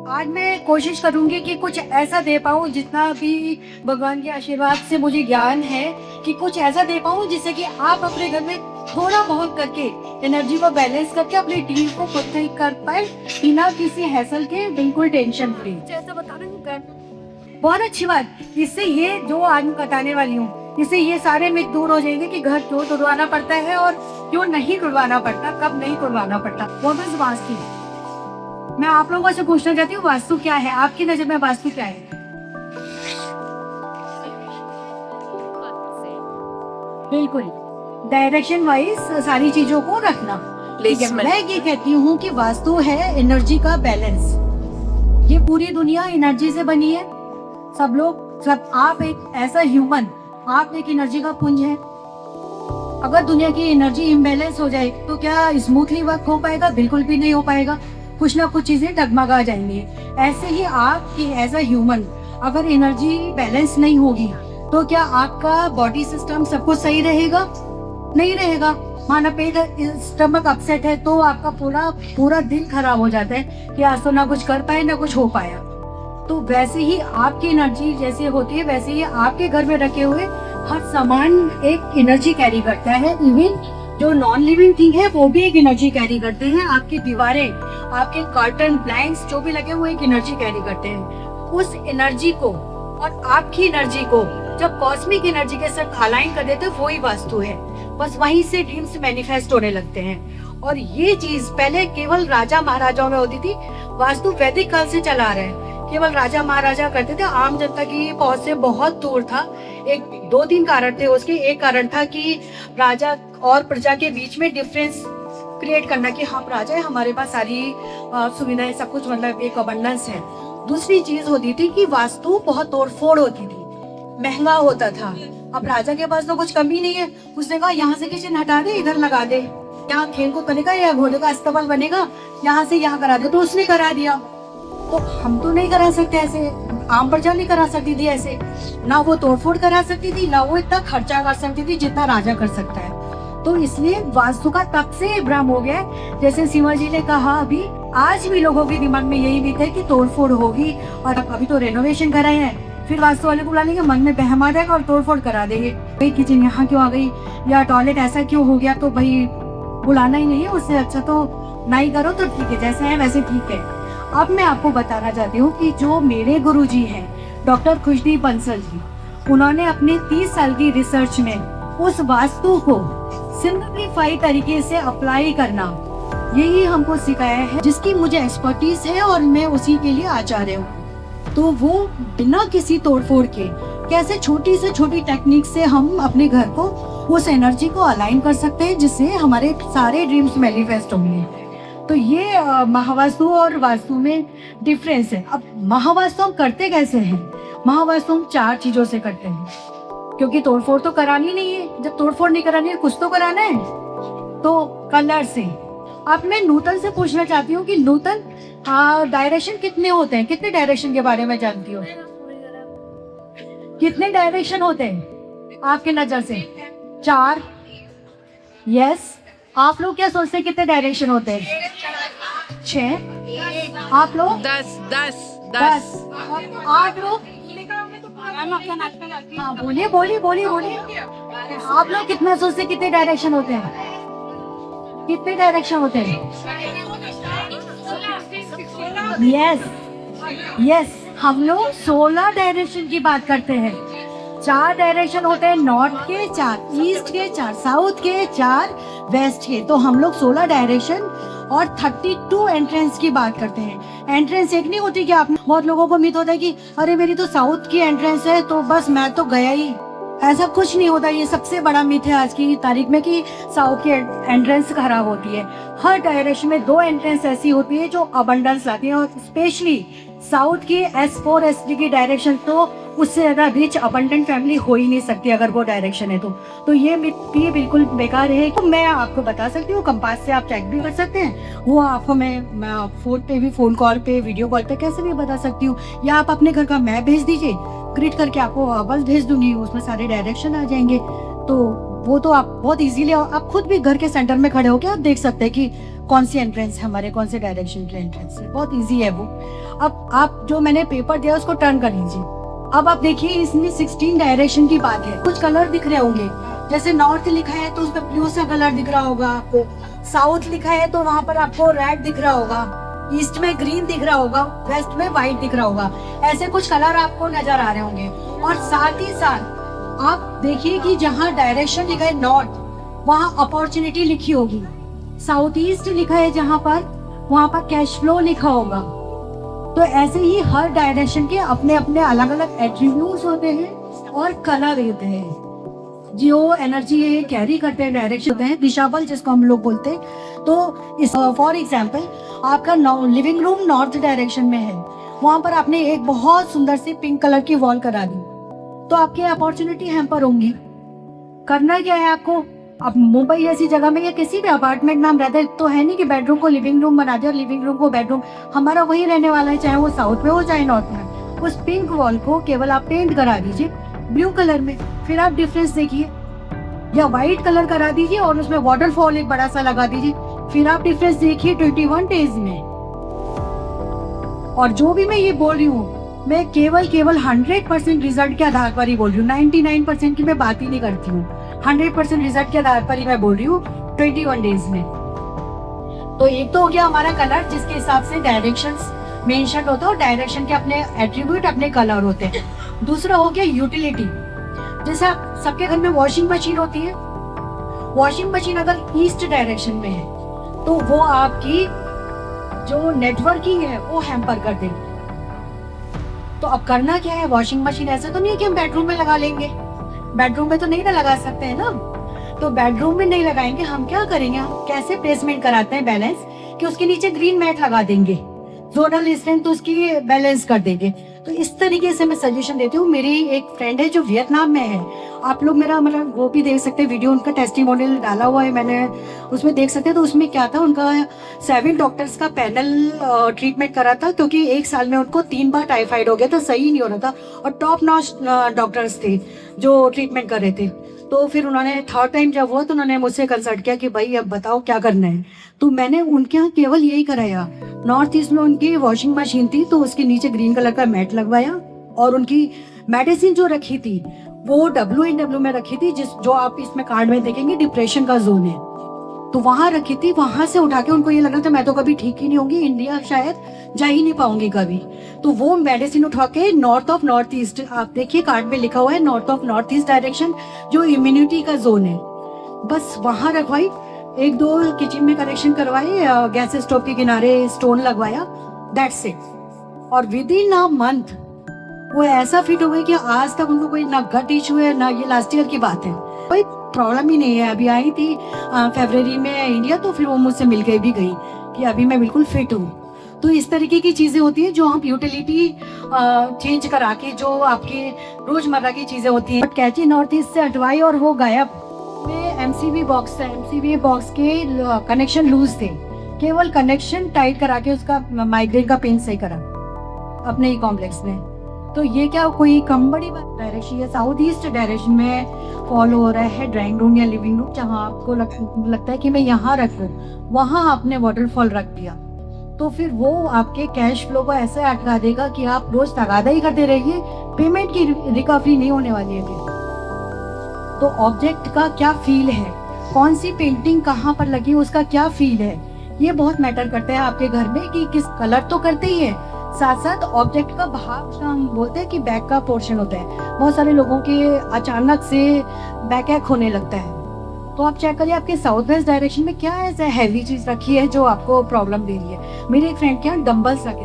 आज मैं कोशिश करूंगी कि कुछ ऐसा दे पाऊँ, जितना भी भगवान के आशीर्वाद से मुझे ज्ञान है, कि कुछ ऐसा दे पाऊँ जिससे कि आप अपने घर में थोड़ा बहुत करके एनर्जी को बैलेंस करके अपनी टीम को खुद से ही कर पाए, बिना किसी हैसल के, बिल्कुल टेंशन फ्री। ऐसा बता रही हूँ, बहुत अच्छी बात। इससे ये जो आज मैं बताने वाली हूँ, इससे ये सारे मिथ दूर हो जाएंगे कि घर क्यों तुड़वाना पड़ता है और क्यों नहीं तुड़वाना पड़ता, कब नहीं तुड़वाना पड़ता। वो बस वास्तु। मैं आप लोगों से पूछना चाहती हूँ, वास्तु क्या है आपकी नजर में? वास्तु क्या है? बिल्कुल डायरेक्शन वाइज सारी चीजों को रखना। लेकिन मैं ये कहती हूँ कि वास्तु है एनर्जी का बैलेंस। ये पूरी दुनिया एनर्जी से बनी है। सब लोग, सब आप एक ऐसा ह्यूमन, आप एक एनर्जी का पुंज है। अगर दुनिया की एनर्जी इम्बैलेंस हो जाए तो क्या स्मूथली वर्क हो पाएगा? बिल्कुल भी नहीं हो पाएगा। कुछ ना कुछ चीजें डगमगा जाएंगी। ऐसे ही आपकी एज अ ह्यूमन अगर एनर्जी बैलेंस नहीं होगी तो क्या आपका बॉडी सिस्टम सब कुछ सही रहेगा? नहीं रहेगा। माना पेट, स्टमक अपसेट है तो आपका पूरा दिन खराब हो जाता है कि आज तो ना कुछ कर पाए ना कुछ हो पाया। तो वैसे ही आपकी एनर्जी जैसे होती है, वैसे ही आपके घर में रखे हुए हर सामान एक एनर्जी कैरी करता है। इवन जो नॉन लिविंग थिंग है वो भी एक एनर्जी कैरी करते हैं। आपकी दीवारें, आपके कर्टन, ब्लैंक्स जो भी लगे हुए एक एनर्जी कैरी करते हैं। उस एनर्जी को और आपकी एनर्जी को जब कॉस्मिक एनर्जी के साथ अलाइन कर देते हैं, वही वास्तु है। बस वहीं से ड्रीम्स मैनिफेस्ट होने लगते हैं। और ये चीज पहले केवल राजा महाराजाओं में होती थी। वास्तु वैदिक काल से चला आ रहा है। केवल राजा महाराजा करते थे, आम जनता की पहुंच से बहुत दूर था। एक दो तीन कारण थे उसके। एक कारण था कि राजा और प्रजा के बीच में डिफरेंस क्रिएट करना कि हम राजा है, हमारे पास सारी सुविधाएं, सब कुछ, मतलब एक अबंडेंस है। दूसरी चीज होती थी कि वास्तु बहुत तोड़फोड़ होती थी, महंगा होता था। अब राजा के पास तो कुछ कमी नहीं है। उसने कहा यहाँ से किचन हटा दे, इधर लगा दे, यहाँ खेल को बनेगा या घोड़े का अस्तबल बनेगा, यहाँ से यहाँ करा दे। तो उसने करा दिया। तो हम तो नहीं करा सकते ऐसे, आम प्रजा नहीं करा सकती थी ऐसे। ना वो तोड़फोड़ करा सकती थी, ना वो इतना खर्चा कर सकती थी जितना राजा कर सकता है। तो इसलिए वास्तु का तब से भ्रम हो गया है। जैसे शिवाजी ने कहा, अभी आज भी लोगों के दिमाग में यही भी है कि तोड़फोड़ होगी। और अभी तो रेनोवेशन कराए हैं, फिर वास्तु वाले को बुला लेंगे, मन में बहम आ जाएगा और तोड़फोड़ करा देंगे। भाई किचन यहाँ क्यों आ गई, या टॉयलेट ऐसा क्यों हो गया, तो भाई बुलाना ही नहीं है। उससे अच्छा तो नहीं करो तो ठीक है, जैसे है वैसे ठीक है। अब मैं आपको बताना चाहती हूँ कि जो मेरे गुरुजी हैं, डॉक्टर खुशदीप बंसल जी, उन्होंने अपने 30 साल की रिसर्च में उस वास्तु को सिंपलीफाइड तरीके से अप्लाई करना, यही हमको सिखाया है, जिसकी मुझे एक्सपर्टीज है और मैं उसी के लिए आचार्य हूँ। तो वो बिना किसी तोड़फोड़ के कैसे छोटी से छोटी टेक्निक से हम अपने घर को, उस एनर्जी को अलाइन कर सकते हैं, जिससे हमारे सारे ड्रीम्स मैनिफेस्ट होंगे। तो ये महावास्तु और वास्तु में डिफरेंस है। अब महावास्तु हम करते कैसे हैं? महावास्तु हम 4 चीजों से करते हैं, क्योंकि तोड़फोड़ तो करानी नहीं है। जब तोड़फोड़ नहीं करानी है, कुछ तो कराना है। तो कलर से। अब मैं नूतन से पूछना चाहती हूँ कि नूतन, डायरेक्शन कितने होते हैं? कितने डायरेक्शन के बारे में जानती हो? कितने डायरेक्शन होते हैं आपके नजर से? 4। यस। आप लोग क्या सोचते हैं कितने डायरेक्शन होते हैं? 6। आप लोग? 10। 8 लोग? हाँ, बोलिए। आप लोग कितना सोचते हैं कितने डायरेक्शन होते हैं? कितने डायरेक्शन होते हैं? यस। हम लोग 16 डायरेक्शन की बात करते हैं। 4 डायरेक्शन होते हैं, नॉर्थ के 4, ईस्ट के 4, साउथ के 4, वेस्ट के। तो हम लोग 16 डायरेक्शन और 32 एंट्रेंस की बात करते हैं। एंट्रेंस एक नहीं होती कि आप, बहुत लोगों को मिथ होता है कि अरे मेरी तो साउथ की एंट्रेंस है तो बस मैं तो गया ही। ऐसा कुछ नहीं होता। ये सबसे बड़ा मिथ है आज की तारीख में कि साउथ की एंट्रेंस खराब होती है। हर डायरेक्शन में 2 एंट्रेंस ऐसी होती है जो अबंडेंस लाती है। और स्पेशली साउथ की S4 SD की डायरेक्शन, तो उससे ज्यादा रिच अबंडेंट फैमिली हो ही नहीं सकती अगर वो डायरेक्शन है तो ये मिथ भी बिल्कुल बेकार है। तो मैं आपको बता सकती हूँ, कंपास से आप चेक भी कर सकते हैं। वो आपको मैं फोन पे भी, फोन कॉल पे, वीडियो कॉल पे कैसे भी बता सकती हूँ। या आप अपने घर का मैप भेज दीजिए, ग्रिड करके आपको बस भेज दूंगी, उसमें सारे डायरेक्शन आ जाएंगे। तो वो तो आप बहुत इजीली आप खुद भी घर के सेंटर में खड़े होकर आप देख सकते हैं कि कौन सी एंट्रेंस है हमारे, कौन से डायरेक्शन की एंट्रेंस है, बहुत इजी है वो। अब आप जो मैंने पेपर दिया उसको टर्न कर लीजिए। अब आप देखिए इसमें 16 डायरेक्शन की बात है। कुछ कलर दिख रहे होंगे, जैसे नॉर्थ लिखा है तो उसमें ब्लू सा कलर दिख रहा होगा आपको, साउथ लिखा है तो वहाँ पर आपको रेड दिख रहा होगा, ईस्ट में ग्रीन दिख रहा होगा, वेस्ट में व्हाइट दिख रहा होगा। ऐसे कुछ कलर आपको नजर आ रहे होंगे। और साथ ही साथ आप देखिए कि जहाँ डायरेक्शन लिखा है नॉर्थ, वहाँ अपॉर्चुनिटी लिखी होगी। साउथ ईस्ट लिखा है जहाँ पर, वहाँ पर कैश फ्लो लिखा होगा। तो ऐसे ही हर डायरेक्शन के अपने अपने अलग अलग एट्रीब्यूट्स होते हैं और कलर होते हैं जो एनर्जी कैरी करते हैं, डायरेक्शन होते हैं, दिशा बल जिसको हम लोग बोलते हैं। तो इस फॉर एग्जांपल आपका लिविंग रूम नॉर्थ डायरेक्शन में है, वहाँ पर आपने एक बहुत सुंदर सी पिंक कलर की वॉल करा दी, तो आपकी अपॉर्चुनिटी हैम्पर होंगी। करना क्या है आपको, अब मुंबई जैसी जगह में या किसी भी अपार्टमेंट में हम रहते हैं तो है नहीं कि बेडरूम को लिविंग रूम बना दिया और लिविंग रूम को बेडरूम, हमारा वही रहने वाला है, चाहे वो साउथ में हो चाहे नॉर्थ में। उस पिंक वॉल को केवल आप पेंट करा दीजिए ब्लू कलर में, फिर आप डिफरेंस देखिए, या व्हाइट कलर करा दीजिए और उसमें वाटरफॉल एक बड़ा सा लगा दीजिए, फिर आप डिफरेंस देखिए 21 डेज में। और जो भी मैं ये बोल रही हूँ मैं केवल 100% रिजल्ट के आधार पर ही बोल रही हूँ, 99% की मैं बात ही नहीं करती हूँ, 100% रिजल्ट के आधार पर ही मैं बोल रही हूँ 21 डेज में। तो एक तो हो गया हमारा कलर जिसके हिसाब से डायरेक्शंस मेंशन होता है और डायरेक्शन के अपने एट्रीब्यूट अपने कलर होते हैं। दूसरा हो गया यूटिलिटी, जैसा सबके घर में वॉशिंग मशीन होती है, वॉशिंग मशीन अगर ईस्ट डायरेक्शन में है तो वो आपकी जो नेटवर्किंग है वो हैम्पर कर देगी। तो अब करना क्या है, वॉशिंग मशीन ऐसे तो नहीं है कि हम बेडरूम में लगा लेंगे, बेडरूम में तो नहीं ना लगा सकते हैं ना, तो बेडरूम में नहीं लगाएंगे, हम क्या करेंगे, हम कैसे प्लेसमेंट कराते हैं बैलेंस कि उसके नीचे ग्रीन मैट लगा देंगे, जोनल स्ट्रेंथ तो उसकी बैलेंस कर देंगे। तो इस तरीके से मैं सजेशन देती हूँ। मेरी एक फ्रेंड है जो वियतनाम में है, आप लोग मेरा मतलब वो भी देख सकते हैं वीडियो, उनका टेस्टिमोनियल डाला हुआ है मैंने, उसमें देख सकते हैं। तो उसमें क्या था, उनका 7 डॉक्टर्स का पैनल ट्रीटमेंट करा था क्योंकि 1 साल में उनको 3 बार टाइफाइड हो गया था, सही नहीं हो रहा था, और टॉप नॉच डॉक्टर्स थे जो ट्रीटमेंट कर रहे थे। तो फिर उन्होंने 3rd टाइम जब हुआ तो उन्होंने मुझसे कंसल्ट किया कि भाई अब बताओ क्या करना है। तो मैंने उनके यहाँ केवल यही कराया, नॉर्थ ईस्ट में उनकी वॉशिंग मशीन थी तो उसके नीचे ग्रीन कलर का मैट लगवाया, और उनकी मेडिसिन जो रखी थी वो WNW में रखी थी, जो आप इसमें कार्ड में देखेंगे डिप्रेशन का जोन है, तो वहां रखी थी। वहां से उठा के उनको ये लग रहा था मैं तो कभी ठीक ही नहीं होंगी, इंडिया शायद जा ही नहीं पाऊंगी कभी, तो वो मेडिसिन उठा के नॉर्थ ऑफ नॉर्थ ईस्ट, आप देखिए कार्ड में लिखा हुआ है north of north east direction, जो इम्यूनिटी का जोन है, बस वहां रखवाई। 1-2 किचन में करेक्शन करवाए, गैस स्टोव के किनारे स्टोन लगवाया, दैट्स इट। और विद इन अ मंथ वो ऐसा फिट हो गई कि आज तक उनको कोई ना गट इशू है ना, ये लास्ट ईयर की बात है, कोई प्रॉब्लम ही नहीं है। अभी आई थी फरवरी में इंडिया, तो फिर वो मुझसे मिल के भी गई कि अभी मैं बिल्कुल फिट हूँ। तो इस तरीके की चीज़ें होती है जो हम यूटिलिटी चेंज करा के, जो आपके रोजमर्रा की चीज़ें होती हैं, बट कैची नॉर्थ ईस्ट से हटवाई और वो गायब। में MCV बॉक्स है, MCV बॉक्स के कनेक्शन लूज थे, केवल कनेक्शन टाइट करा के उसका माइग्रेन का पेन सही करा अपने ही कॉम्प्लेक्स में। तो ये क्या कोई कम बड़ी बात, डायरेक्शन या साउथ ईस्ट डायरेक्शन में फॉलो हो रहा है ड्राइंग रूम या लिविंग रूम, जहाँ आपको लगता है कि मैं यहाँ रखूँ, वहाँ आपने वाटरफॉल रख दिया, तो फिर वो आपके कैश फ्लो को ऐसे अटका देगा कि आप रोज तगादा ही करते रहिए, पेमेंट की रिकवरी नहीं होने वाली है फिर। तो ऑब्जेक्ट का क्या फील है, कौन सी पेंटिंग कहाँ पर लगी उसका क्या फील है, ये बहुत मैटर करता है आपके घर में कि किस कलर तो करते ही है, साथ साथ ऑब्जेक्ट का भाग, हम बोलते हैं कि बैक का पोर्शन होता है, बहुत सारे लोगों के अचानक से बैक एक होने लगता है। तो आप चेक करिए आपके साउथ वेस्ट डायरेक्शन में क्या ऐसा हैवी चीज रखी है जो आपको प्रॉब्लम दे रही है। मेरे एक फ्रेंड के यहाँ डंबल्स रखे